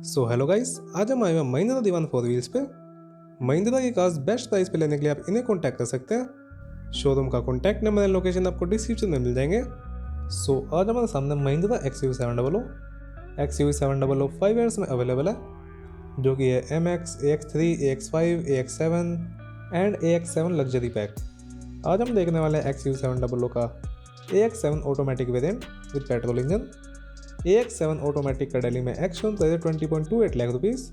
So hello guys, आज हम आए हैं महिंद्रा दीवान 4 व्हील्स पे। महिंद्रा की कार्स बेस्ट प्राइस पे लेने के लिए आप इन्हें कांटेक्ट कर सकते हैं। शोरूम का कांटेक्ट नंबर एंड लोकेशन आपको डिस्क्रिप्शन में मिल जाएंगे। सो आज हमारे सामने महिंद्रा XUV700 5 ईयर्स में अवेलेबल है, जो कि है MX, AX3, AX5, AX7 and AX7 luxury pack. आज हम देखने वाले हैं XUV700 का AX7 automatic variant with petrol engine. AX7 automatic का दिल्ली में एक्शन प्राइस 20.28 लाख रुपीज़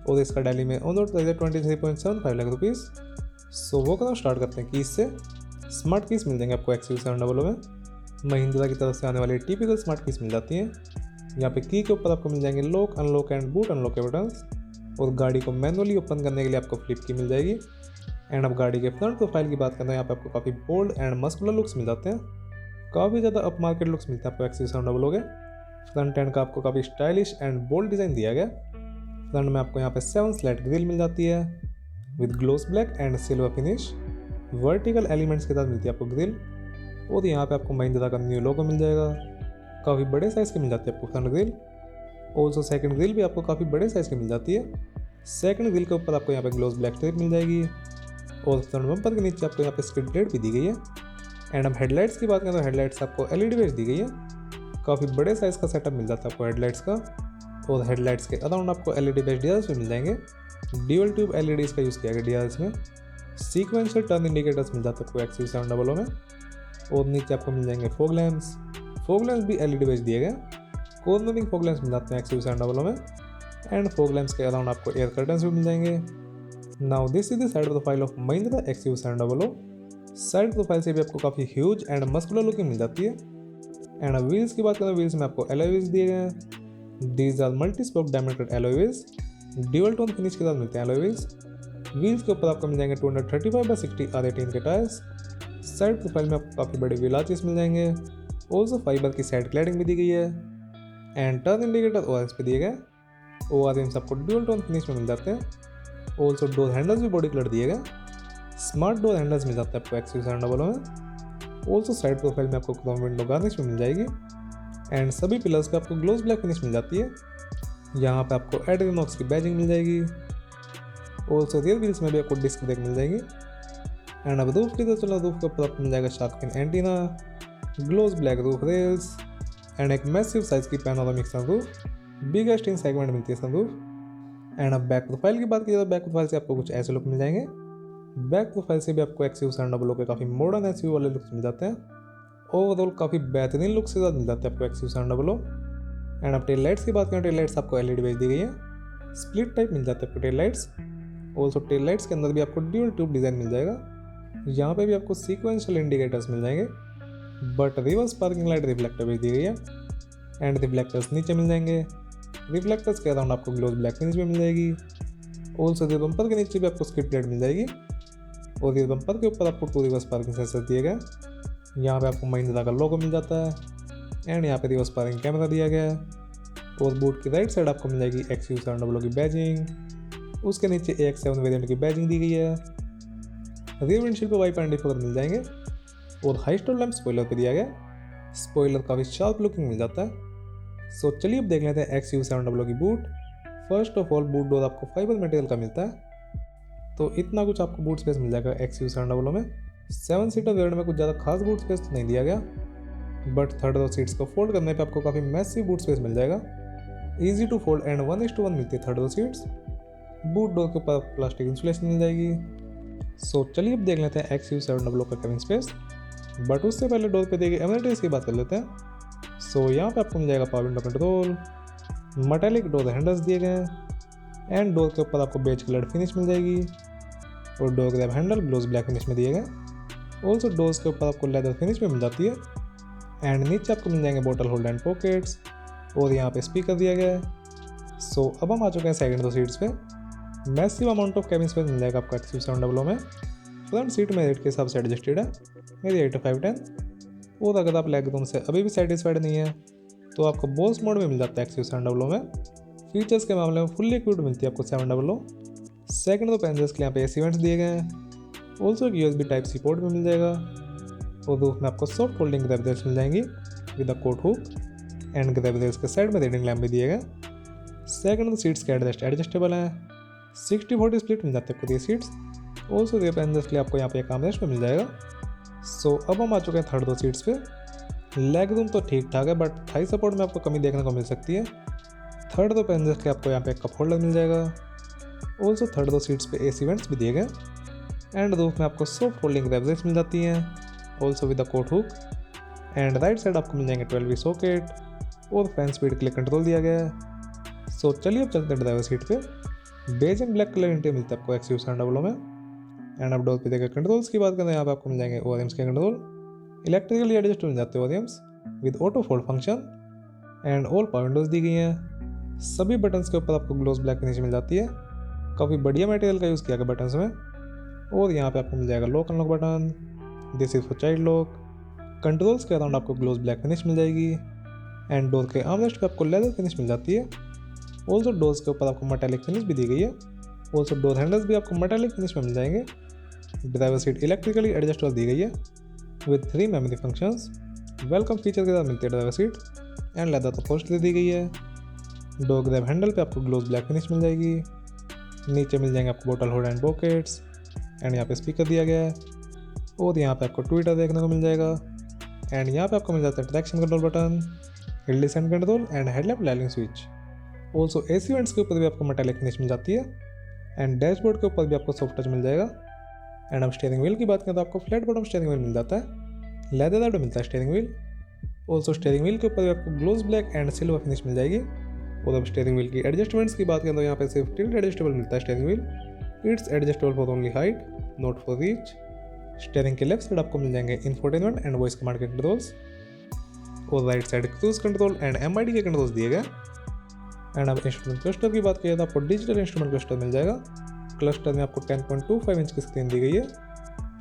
और इसका दिल्ली में on road price 23.75 lakh rupees. So वो कदम स्टार्ट करते हैं। कीज से स्मार्ट कीज मिल जाएंगे आपको XUV700 में। महिंद्रा की तरफ से आने वाली टिपिकल स्मार्ट कीज मिल जाती हैं। यहाँ पे की के ऊपर आपको मिल जाएंगे lock, unlock and boot unlock के बटन्स, और गाड़ी को मैनुअली ओपन करने के लिए आपको फ्लिप की मिल जाएगी। एंड अब गाड़ी के फ्रंट प्रोफाइल की बात करें, यहाँ पे आपको काफ़ी बोल्ड एंड मस्कुलर लुक्स मिल जाते हैं। काफ़ी ज़्यादा अप मार्केट लुक्स मिलते हैं आपको XUV700 के। फ्रंट एंड का आपको काफ़ी स्टाइलिश एंड बोल्ड डिज़ाइन दिया गया। फ्रंट में आपको यहाँ पे 7 स्लैट ग्रिल मिल जाती है with gloss black and silver finish. Vertical elements के साथ मिलती है आपको ग्रिल, और यहाँ पे आपको महिंद्रा का न्यू लोगो मिल जाएगा। काफ़ी बड़े साइज़ की मिल जाती है आपको front grille. Also second grill भी आपको काफ़ी बड़े साइज़ की मिल जाती है। सेकंड ग्रिल के ऊपर आपको यहाँ पे ग्लोस ब्लैक स्ट्रिप मिल जाएगी, और फ्रंट बम्पर के नीचे आपको यहाँ पे स्किड प्लेट भी दी गई है। एंड अब हेडलाइट्स की बात करें तो हेडलाइट्स आपको LED बेस दी गई है। काफ़ी बड़े साइज़ का सेटअप मिल जाता है आपको हेडलाइट्स का, और हेडलाइट्स के अराउंड आपको LED बेस DRLs भी मिल जाएंगे। ड्यूअल ट्यूब LEDs का यूज़ किया गया DRLs में। सीक्वेंशियल टर्न इंडिकेटर्स मिल जाते हैं आपको XUV700 में, और नीचे आपको मिल जाएंगे फॉग लैम्प्स। फॉग लैम्प्स भी LED बेस दिए गए। कॉर्नरिंग फॉग लैम्प्स मिल जाते हैं XUV700 में, एंड फॉग लैम्प्स के अराउंड आपको एयर कर्टन्स भी मिल जाएंगे। Now this is the side profile of Mahindra XUV700। Side profile से भी आपको काफ़ी ह्यूज एंड मस्कुलर लुकिंग मिल जाती है। एंड अब व्हील्स की बात करें, व्हील्स में आपको एलॉय व्हील्स दिए गए हैं। These are multi spoke diamond alloy wheels, dual tone finish के साथ मिलते हैं एलॉय व्हील्स। व्हील्स के ऊपर आपको मिल जाएंगे 235/60 R18 के टायर्स। साइड प्रोफाइल में आपको काफ़ी बड़े व्हील आर्चेस मिल जाएंगे। ऑल्सो फाइबर की साइड क्लैडिंग भी दी गई है। एंड टर्न इंडिकेटर ORS पे दिए गए। ORMs आपको ड्यूअल टोन फिनिश में मिल जाते हैं। ऑल्सो डोर हैंडल्स भी बॉडी कलर दिए गए। स्मार्ट डोर हैंडल्स मिल जाते हैं आपको XUV700 में। ऑल्सो साइड प्रोफाइल में आपको क्रोम विंडो गार्निश भी मिल जाएगी। एंड सभी पिलर्स पे आपको ग्लोस ब्लैक फिनिश मिल जाती है। यहाँ पे आपको एड्रीनॉक्स की बैजिंग मिल जाएगी। ऑल्सो रियर व्हील्स में भी आपको डिस्क ब्रेक मिल जाएगी। एंड अब रूफ की तरफ चलो, रूफ के ऊपर आपको मिल जाएगा shark fin antenna, gloss black roof rails, and एक मैसिव साइज की panoramic sunroof. Biggest in segment मिलती है सनरूफ। एंड अब बैक प्रोफाइल की बात की जाए तो बैक प्रोफाइल से आपको कुछ ऐसे लुक मिल जाएंगे। बैक प्रोफाइल से भी आपको XUV700 के काफ़ी मॉडर्न SUV वाले लुक्स मिल जाते हैं। ओवरऑल काफ़ी बेहतरीन लुक्स के साथ मिल जाते हैं आपको XUV700। एंड अब टेल लाइट्स की बात करें, टेल लाइट्स आपको LED बेस दी गई है। स्प्लिट टाइप मिल जाते हैं आपको tail lights. Also tail lights के अंदर भी आपको ड्यूअल ट्यूब डिज़ाइन मिल जाएगा। यहाँ पे भी आपको सीक्वेंशियल इंडिकेटर्स मिल जाएंगे, but reverse parking light reflector base दी गई है। एंड रिफ्लेक्टर्स नीचे मिल जाएंगे। रिफ्लेक्टर्स के अराउंड आपको ग्लोस ब्लैक फिनिश भी मिल जाएगी। ऑल्सो रियर बम्पर के नीचे भी आपको स्किड प्लेट मिल जाएगी, और रियर बम्पर के ऊपर आपको 2 रिवर्स पार्किंग सेंसर दिए गए। यहाँ पे आपको महिंद्रा का लोगो मिल जाता है। एंड यहाँ पे रिवर्स पार्किंग कैमरा दिया गया है। और बूट की राइट साइड आपको मिल जाएगी XUV700 की बैजिंग। उसके नीचे AX7 वेरिएंट की बैजिंग दी गई है। रियर विंडशील्ड पे वाइपर एंड डिफॉगर मिल जाएंगे, और हाई स्टॉल लैंप स्पॉइलर पे दिया गया। स्पॉइलर काफ़ी शार्प लुकिंग मिल जाता है। सो चलिए अब देख लेते हैं XUV700 की boot. First of all, boot door आपको फाइबर मटेरियल का मिलता है, तो इतना कुछ आपको बूट स्पेस मिल जाएगा XUV700 में। 7 सीटर वेरिएंट में कुछ ज़्यादा खास बूट स्पेस तो नहीं दिया गया, बट थर्ड रो सीट्स को फोल्ड करने पे आपको काफ़ी मैसिव बूट स्पेस मिल जाएगा। ईजी टू फोल्ड एंड 1:1 मिलती है third row seats. Boot door के ऊपर प्लास्टिक इंसुलेशन मिल जाएगी। सो चलिए अब देख लेते हैं XUV700 का कैबिन स्पेस, बट उससे पहले डोर पे दिए गए एमिनिटीज़ की बात कर लेते हैं। सो यहाँ पे आपको मिल जाएगा power window control, metallic door handles दिए गए हैं, एंड डोर के ऊपर आपको बेज कलर फिनिश मिल जाएगी, और door grab handle gloss black finish में दिए गए। ऑल्सो डोर्स के ऊपर आपको लेदर फिनिश में मिल जाती है। एंड नीचे आपको मिल जाएंगे बोतल होल्डर एंड पॉकेट्स, और यहाँ पे स्पीकर दिया गया है। सो अब हम आ चुके हैं सेकंड दो सीट्स पे। Massive amount of cabin space मिल जाएगा आपको XUV700 में। फ्रंट सीट मेरिट के हिसाब से एडजस्टेड है, मेरी 8/5/10। और अगर आप लेग रूम से अभी भी सेटिस्फाइड नहीं है तो आपको बोस मोड में मिल जाता है XUV700 में। फीचर्स के मामले में फुल्ली इक्विप्ड मिलती है आपको 700। सेकंड दो पैसेंजर्स के यहाँ पे AC वेंट्स दिए गए हैं। ऑल्सो एक USB Type-C पोर्ट भी मिल जाएगा, और रूफ में आपको सॉफ्ट फोल्डिंग ग्रैब रेल्स मिल जाएंगी with a coat hook. And grab rails के साइड में रीडिंग लैम्प भी दिए गए। सेकंड, सीट्स के एडजस्टेबल हैं। 60-40 स्प्लिट मिल जाते हैं आपको ये सीट्स। ऑल्सो रियर पैसेंजर्स के लिए आपको यहाँ पे एक आर्मरेस्ट मिल जाएगा। सो अब हम आ चुके हैं थर्ड 2 सीट्स पे। लेग रूम तो ठीक ठाक है, बट थाई सपोर्ट में आपको कमी देखने को मिल सकती है। थर्ड 2 पैसेंजर्स के आपको यहाँ पे एक कप होल्डर मिल जाएगा। ऑल्सो थर्ड 2 सीट्स पे एसी वेंट्स भी दिए गए। एंड रूफ में आपको सॉफ्ट फोल्डिंग रेबजेट्स मिल जाती हैं, also with the coat hook. And right side आपको मिल जाएंगे 12V सॉकेट और फैन स्पीड के लिए कंट्रोल दिया गया है। सो चलिए अब चलते हैं ड्राइवर सीट पे। Beige and black colour interior मिलता है आपको XUV700 में। एंड अब डोर पे देखकर कंट्रोल्स की बात करें, यहाँ पे आपको मिल जाएंगे ORMs के कंट्रोल। इलेक्ट्रिकली एडजस्ट मिल जाते हैं ORMs with auto fold function. And all power windows दी गई हैं। सभी बटन्स के ऊपर आपको ग्लोस ब्लैक फिनिश मिल जाती है। काफ़ी बढ़िया मटेरियल का यूज़ किया गया बटन्स में। और यहाँ पे आपको मिल जाएगा lock unlock button, this is for child lock. Controls के अराउंड आपको ग्लोस ब्लैक फिनिश मिल जाएगी। एंड डोर के आर्मरेस्ट पे आपको लेदर फिनिश मिल जाती है। ऑल्सो डोर्स के ऊपर आपको मेटालिक फिनिश भी दी गई है। ऑल्सो डोर हैंडल्स भी आपको मेटालिक फिनिश में मिल जाएंगे। ड्राइवर सीट इलेक्ट्रिकली एडजस्टेबल दी गई है with 3 memory functions. Welcome feature के साथ मिलती है ड्राइवर सीट। एंड लेदर तो पोस्टली दी गई है। डोर ग्रैब हैंडल पे आपको ग्लोस ब्लैक फिनिश मिल जाएगी। नीचे मिल जाएंगे आपको bottle hold and pockets. And यहाँ पे स्पीकर दिया गया है। और यहाँ पे आपको ट्विटर देखने को मिल जाएगा। एंड यहाँ पे आपको मिल जाता है traction control button, hill descent control and headlamp lighting switch. Also AC vents के ऊपर भी आपको मेटालिक फिनिश मिल जाती है। एंड डैशबोर्ड के ऊपर भी आपको सॉफ्ट टच मिल जाएगा। एंड अब स्टीयरिंग व्हील की बात करें तो आपको फ्लैट बॉटम स्टीयरिंग व्हील मिल जाता है। लेदर रैप्ड मिलता है steering wheel. Also steering wheel के ऊपर भी आपको gloss black and silver finish मिल जाएगी। और अब स्टीयरिंग व्हील की एडजस्टमेंट्स की बात करें तो यहाँ पे सिर्फ टिल्ट एडजस्टेबल मिलता है steering wheel. It's adjustable for only height, not for reach. Steering के लेफ्ट साइड आपको मिल जाएंगे इंफोटेनमेंट एंड वॉइस कमांड के कंट्रोल्स। और right side cruise control and MID के कंट्रोल्स दिए गए। एंड अब इंस्ट्रूमेंट क्लस्टर की बात करें तो आपको डिजिटल इंस्ट्रूमेंट क्लस्टर मिल जाएगा। क्लस्टर में आपको 10.25 इंच की स्क्रीन दी गई है।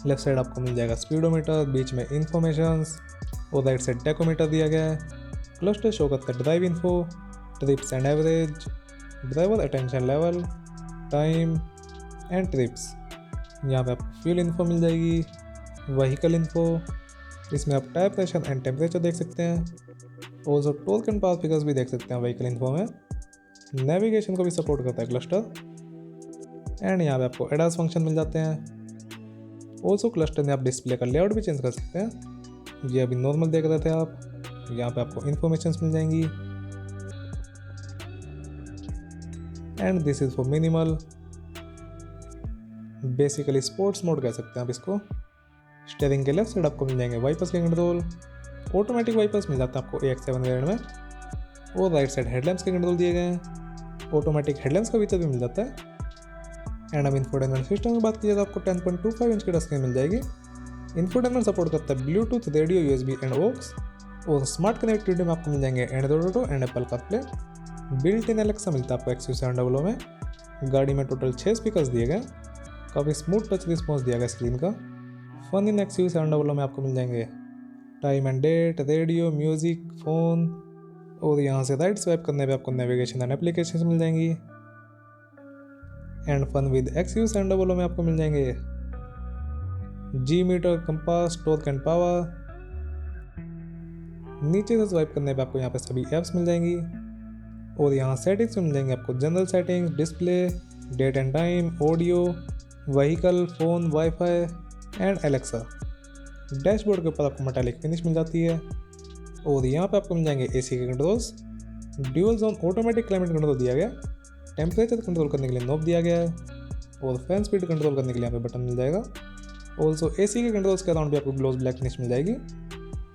लेफ्ट साइड आपको मिल जाएगा स्पीडोमीटर, बीच में इन्फॉर्मेशंस और राइट साइड टैकोमीटर दिया गया है। क्लस्टर शो करता है drive info, trips and average, driver attention level, time and trips. यहाँ पे आपको फ्यूल इन्फो मिल जाएगी, व्हीकल इन्फो, इसमें आप टायर प्रेशर एंड टेम्परेचर देख सकते हैं। Also torque and power figures भी देख सकते हैं व्हीकल इन्फो में। नेविगेशन को भी सपोर्ट करता है क्लस्टर। एंड यहाँ पे आपको एडास फंक्शन मिल जाते हैं। ऑल्सो क्लस्टर में आप डिस्प्ले का लेआउट भी चेंज कर सकते हैं। ये अभी नॉर्मल देख रहे थे आप, यहाँ पे आपको इन्फॉर्मेशन मिल जाएंगी। And this is for minimal, basically sports mode कह सकते हैं आप इसको। स्टीयरिंग के लेफ्ट साइड आपको मिल जाएंगे वाइपर्स के कंट्रोल। ऑटोमेटिक वाइपर्स मिल जाते हैं आपको AX7 वेरिएंट में। और राइट साइड हेडलैम्प्स के कंट्रोल दिए गए हैं। ऑटोमेटिक हेडलैम्प्स का फीचर भी मिल जाता है। एंड अब इंफोटेनमेंट सिस्टम की बात की जाए तो आपको 10.25 इंच की टच स्क्रीन मिल जाएगी। इंफोटेनमेंट सपोर्ट करता है Bluetooth, radio, USB and aux. और स्मार्ट कनेक्टिविटी में आपको मिल जाएंगे Android Auto and Apple CarPlay. Built in Alexa मिलता है आपको XUV700 में। गाड़ी में टोटल 6 स्पीकर्स दिए गए। काफ़ी स्मूथ टच रिस्पॉन्स दिया गया स्क्रीन का। फन इन XUV700 में आपको मिल जाएंगे time and date, radio, music, phone. और यहाँ से राइट स्वाइप करने पे आपको नेविगेशन एंड एप्लीकेशन मिल जाएंगी। एंड फन विद XUV700 में आपको मिल जाएंगे G meter, compass, torque and power. नीचे से स्वाइप करने पे आपको यहाँ पे सभी ऐप्स मिल जाएंगी। और यहाँ सेटिंग्स में मिल जाएंगे आपको general settings, display, date and time, audio, vehicle, phone, wifi and Alexa. Dashboard के ऊपर आपको मेटालिक फिनिश मिल जाती है। और यहाँ पे आपको मिल जाएंगे AC के controls, dual zone automatic climate control दिया गया, टेम्परेचर कंट्रोल करने के लिए नॉब दिया गया है। और फैन स्पीड कंट्रोल करने के लिए यहाँ पे बटन मिल जाएगा। ऑल्सो AC के कंट्रोल्स के अराउंड भी आपको ग्लोस ब्लैक फिनिश मिल जाएगी।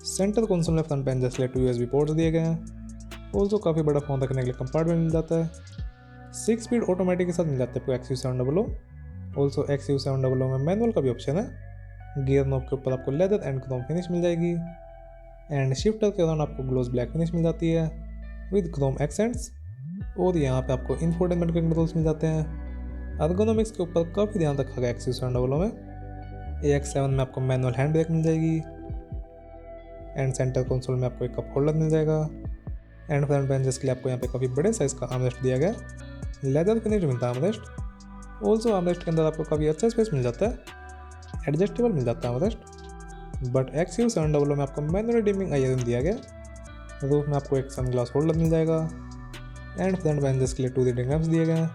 सेंटर कंसोल में फ्रंट पैन जैसे 2 USB पोर्ट्स दिए गए हैं। ऑल्सो काफ़ी बड़ा फ़ोन रखने के लिए कंपार्टमेंट मिल जाता है। 6 स्पीड ऑटोमेटिक के साथ मिल जाता है आपको XUV700। ऑल्सो XUV700 में मैनुअल का भी ऑप्शन है। गियर नॉब के ऊपर आपको लेदर एंड क्रोम फिनिश मिल जाएगी। एंड शिफ्टर के दौरान आपको ग्लोस ब्लैक फिनिश मिल जाती है विद क्रोम एक्सेंट्स। और यहाँ पे आपको इंफोटेनमेंट के कंट्रोल्स मिल जाते हैं। अर्गोनॉमिक्स के ऊपर काफ़ी ध्यान रखा गया XUV700 में। AX7 में आपको मैनुअल हैंड ब्रेक मिल जाएगी। एंड सेंटर कंसोल में आपको एक कप होल्डर मिल जाएगा। एंड फ्रंट बेंचेस के लिए आपको यहाँ पे काफ़ी बड़े साइज़ का आर्मरेस्ट दिया गया। लेदर फिनिश मिलता है आर्मरेस्ट। ऑल्सो आर्मरेस्ट के अंदर आपको काफ़ी अच्छा स्पेस मिल जाता है। एडजस्टेबल मिल जाता है आर्मरेस्ट। बट XUV700 में आपको मैनुअली डिमिंग IRM दिया गया। रूफ में आपको एक सनग्लास होल्डर मिल जाएगा। एंड फ्रंट बेंचेस के लिए 2 रीडिंग लैंप्स दिए गए हैं।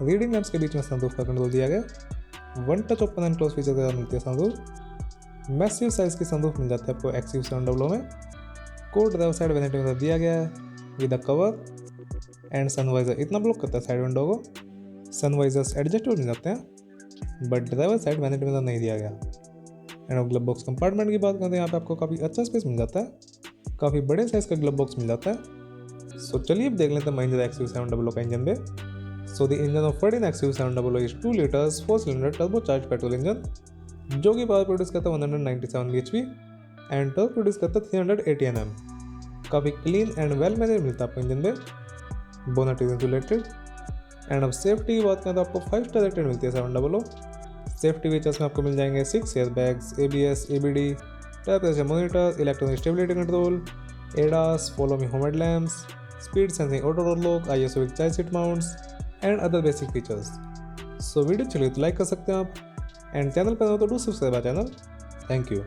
रीडिंग लैंप्स के बीच में सनरूफ का कंट्रोल दिया गया। One touch open and close feature के साथ मिलती है सनरूफ। मैसिव साइज की सनरूफ मिल जाती है आपको XUV700 में। कोड ड्राइवर साइड वेंटिलेटर के साथ दिया गया है with a cover and sun visor इतना ब्लॉक करता है साइड विंडो को। सनवाइजर्स एडजस्टेबल मिल जाते हैं बट ड्राइवर साइड वेंटिलेटर नहीं दिया गया। एंड अब ग्लब बॉक्स कंपार्टमेंट की बात करते हैं, यहाँ पे आपको काफ़ी अच्छा स्पेस मिल जाता है। काफ़ी बड़े साइज का ग्लब बॉक्स मिल जाता है। सो चलिए अब देख लेते हैं महिंद्रा XUV700 का इंजन पे। So the engine of Ferdinand XUV700 is 2 litres 4 cylinder turbo charge petrol engine जो कि पावर प्रोड्यूस करता है 197 bhp एंड टॉर्क प्रोड्यूस करता है 380 Nm। काफ़ी क्लीन एंड वेल मैनेज मिलता है आपको इंजन पे। Bonnet is insulated. एंड अब सेफ्टी की बात करें तो आपको 5 स्टार रेटेड मिलती है 700। सेफ्टी फीचर्स में आपको मिल जाएंगे 6 air bags, ABS, ABD, tyre pressure monitor, electronic stability control, ADAS, follow me home headlamps, speed sensing auto door lock, ISO with child seat mounts and other basic features. So video चलिए तो like कर सकते हैं आप and channel पर हो तो do subscribe our channel. Thank you.